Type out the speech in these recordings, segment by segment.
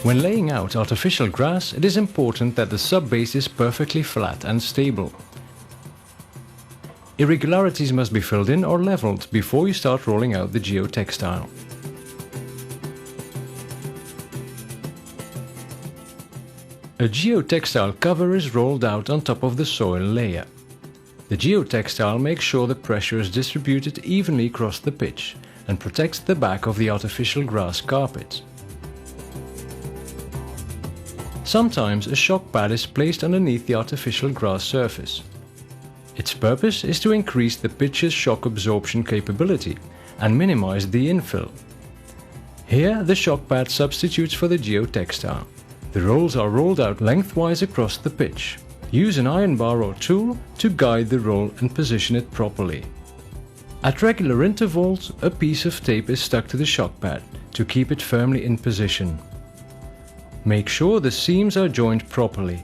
When laying out artificial grass, it is important that the subbase is perfectly flat and stable. Irregularities must be filled in or leveled before you start rolling out the geotextile. A geotextile cover is rolled out on top of the soil layer. The geotextile makes sure the pressure is distributed evenly across the pitch and protects the back of the artificial grass carpet. Sometimes a shock pad is placed underneath the artificial grass surface. Its purpose is to increase the pitch's shock absorption capability and minimize the infill. Here the shock pad substitutes for the geotextile. The rolls are rolled out lengthwise across the pitch. Use an iron bar or tool to guide the roll and position it properly. At regular intervals, a piece of tape is stuck to the shock pad to keep it firmly in position. Make sure the seams are joined properly.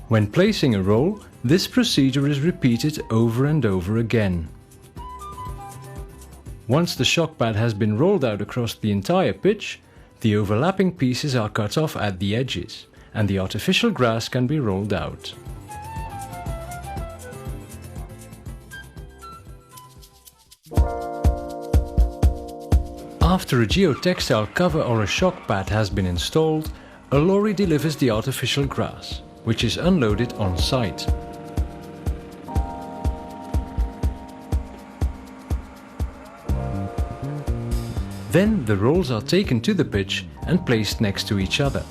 When placing a roll, this procedure is repeated over and over again. Once the shock pad has been rolled out across the entire pitch, the overlapping pieces are cut off at the edges, and the artificial grass can be rolled out. After a geotextile cover or a shock pad has been installed, a lorry delivers the artificial grass, which is unloaded on site. Then the rolls are taken to the pitch and placed next to each other.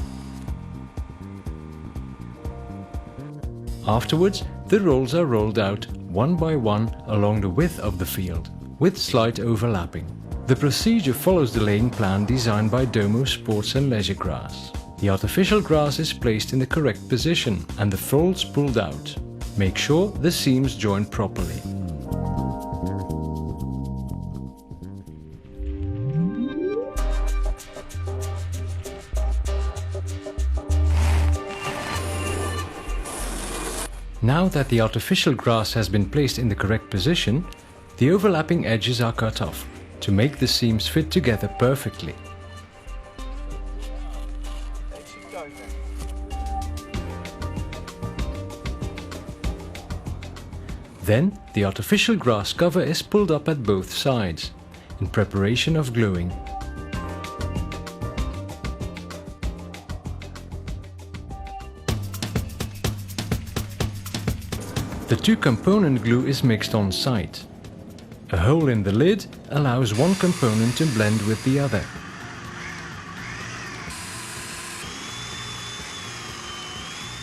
Afterwards, the rolls are rolled out one by one along the width of the field, with slight overlapping. The procedure follows the laying plan designed by Domo Sports and Leisure Grass. The artificial grass is placed in the correct position and the folds pulled out. Make sure the seams join properly. Now that the artificial grass has been placed in the correct position, the overlapping edges are cut off to make the seams fit together perfectly. Then the artificial grass cover is pulled up at both sides in preparation of gluing. The two-component glue is mixed on site. A hole in the lid allows one component to blend with the other.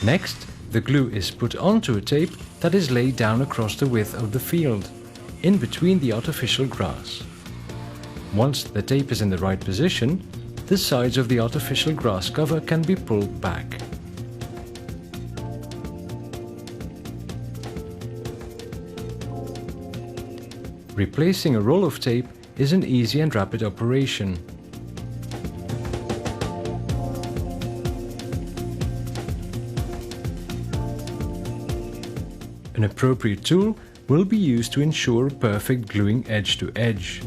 Next, the glue is put onto a tape that is laid down across the width of the field, in between the artificial grass. Once the tape is in the right position, the sides of the artificial grass cover can be pulled back. Replacing a roll of tape is an easy and rapid operation. An appropriate tool will be used to ensure perfect gluing edge to edge.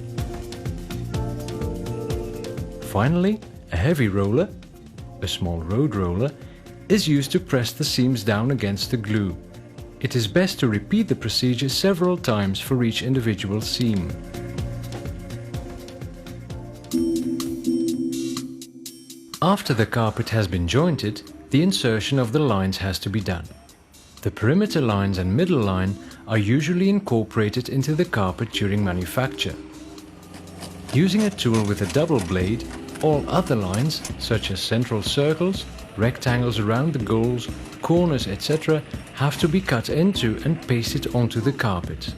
Finally, a heavy roller, a small road roller, is used to press the seams down against the glue. It is best to repeat the procedure several times for each individual seam. After the carpet has been jointed, the insertion of the lines has to be done. The perimeter lines and middle line are usually incorporated into the carpet during manufacture. Using a tool with a double blade, all other lines, such as central circles, rectangles around the goals, corners, etc., have to be cut into and pasted onto the carpet.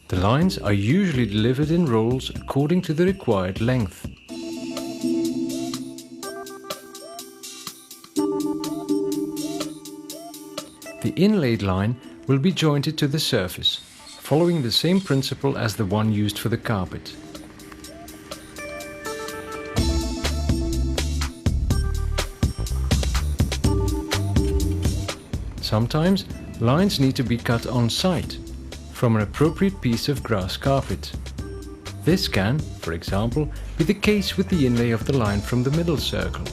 The lines are usually delivered in rolls according to the required length. The inlaid line will be jointed to the surface, following the same principle as the one used for the carpet. Sometimes lines need to be cut on site from an appropriate piece of grass carpet. This can, for example, be the case with the inlay of the line from the middle circle.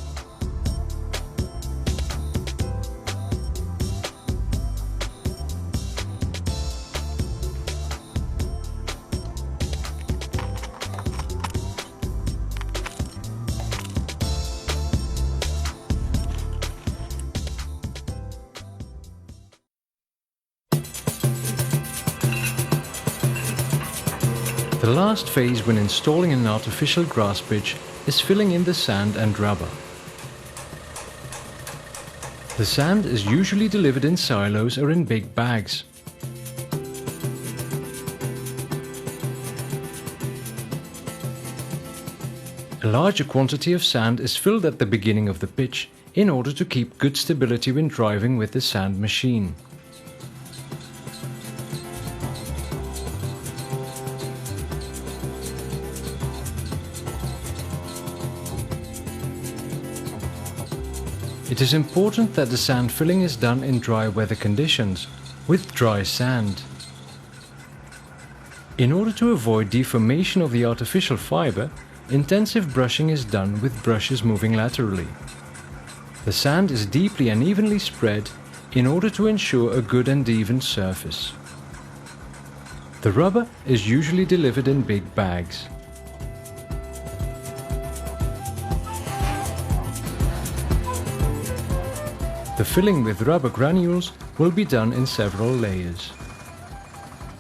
The last phase when installing an artificial grass pitch is filling in the sand and rubber. The sand is usually delivered in silos or in big bags. A larger quantity of sand is filled at the beginning of the pitch in order to keep good stability when driving with the sand machine. It is important that the sand filling is done in dry weather conditions, with dry sand. In order to avoid deformation of the artificial fiber, intensive brushing is done with brushes moving laterally. The sand is deeply and evenly spread in order to ensure a good and even surface. The rubber is usually delivered in big bags. The filling with rubber granules will be done in several layers.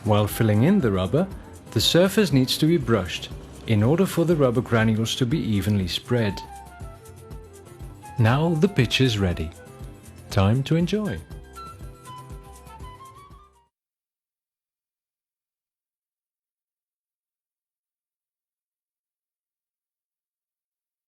While filling in the rubber, the surface needs to be brushed in order for the rubber granules to be evenly spread. Now the pitch is ready. Time to enjoy.